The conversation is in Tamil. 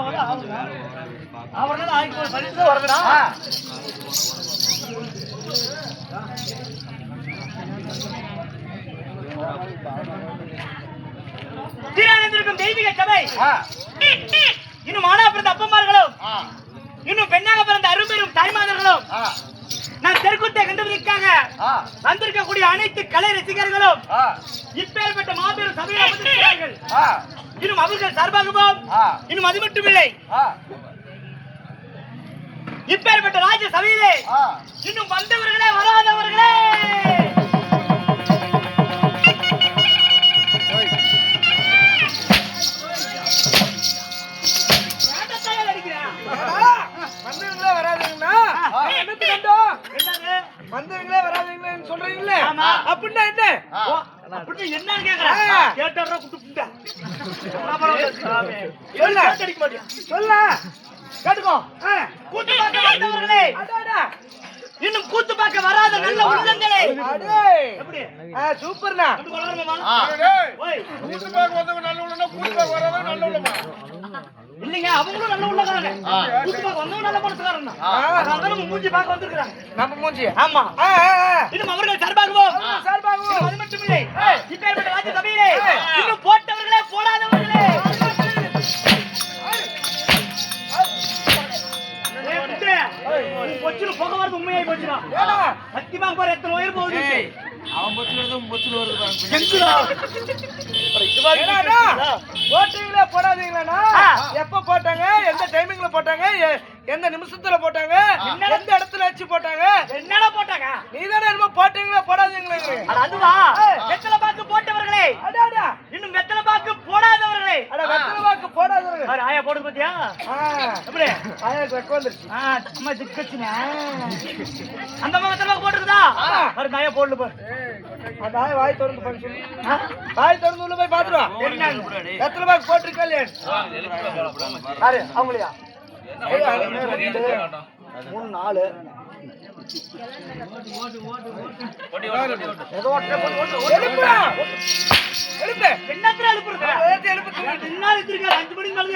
வராதுண்ணா. அவர்கள் ஆய்வு படித்து வருகிறா. தீரானந்திருக்கும் தெய்வீக சபை இன்னும் மானா பிறந்த அப்பமார்களும் இன்னும் பெண்ணாக பிறந்த அரும்பெரும் தாய்மார்களும் நான் தெற்குத்தை கண்டுபிடிக்காக வந்திருக்கக்கூடிய அனைத்து கலை ரசிகர்களும் இப்பேற்பட்ட மாபெரும் சபையை அமர்ந்திருக்கிறார்கள். இன்னும் அவர்கள் சார்பாகவும் இன்னும் அது மட்டுமில்லை, இப்பேற்பட்ட ராஜ சபையிலே இன்னும் வந்தவர்களே வராதவர்களே வந்தவங்களே வராதுங்கண்ணா. வந்தவங்களே வராதுங்கன்னு சொல்றீங்களே, அப்படின்னா என்ன? அப்படி என்னன்னு கேக்குறேன். கேட்டா குட்டு சொல்ல கேட்டுக்கோ. கூத்து பார்க்க வந்தவர்களே, இன்னும் கூத்து பார்க்க வராத நல்ல உள்ளங்களே. எப்படி சூப்பர்ண்ணா. கூத்து பார்க்க வந்தவங்க நல்ல உள்ளனா, கூத்து பார்க்க வராத நல்ல உள்ளமா இல்லைங்க. அவங்களும் நல்ல உள்ளதாங்க. கூத்து பார்க்க வந்தவங்க நல்ல மனசுக்காரங்க. அதனால நம்ம மூஞ்சி பார்க்க வந்திருக்காங்க. நம்ம மூஞ்சி. ஆமா. இன்னும் அவர்கள் சார்பாகவும் அது மட்டும் இல்லை, இப்பேற்பட்ட ராஜ சபையிலே இன்னும் போட்டவர்களே போடாதவர்களே பொச்சுல போக வரது உண்மையாய் போச்சுடா. சத்தியமா பாரு எத்தனை உயிர் போகுது. அவன் பொச்சுல வருது. போட்டீங்களா போடாதீங்களா? எப்ப போட்டாங்க, எந்த டைமிங்ல போட்டாங்க, எந்த நிமிஷத்துல போட்டாங்க, எந்த இடத்துல வச்சு போட்டாங்க, என்னடா போட்டாங்க? நீதானே என்னமோ போட்டீங்களா போடாதீங்களா? அதுவா வெத்தலை பாக்கு போட்டவர்களே, இன்னும் வெத்தலை பாக்கு போடாதவர்களே. வெத்தலை பாக்கு போடாதவர்கள் ஆயா போடு பாத்தியா? எப்படி ஆயாக்கு வெக்க வந்துருச்சு. அம்மா திக்கச்சுனா அந்த அம்மா வெத்தலை பாக்கு போட்டுருக்குதா? பாரு ஆயா போடல பாரு. அந்த ஆயா வாய் திறந்து பாரு சொல்லு. வாய் திறந்து உள்ள போய் பாத்துருவா. வெத்தலை பாக்கு போட்டிருக்கா இல்லையா? யாரு அவங்களையா? 3 4 என்னத்துல எழுப்புறது? 5 மணிக்கு மேல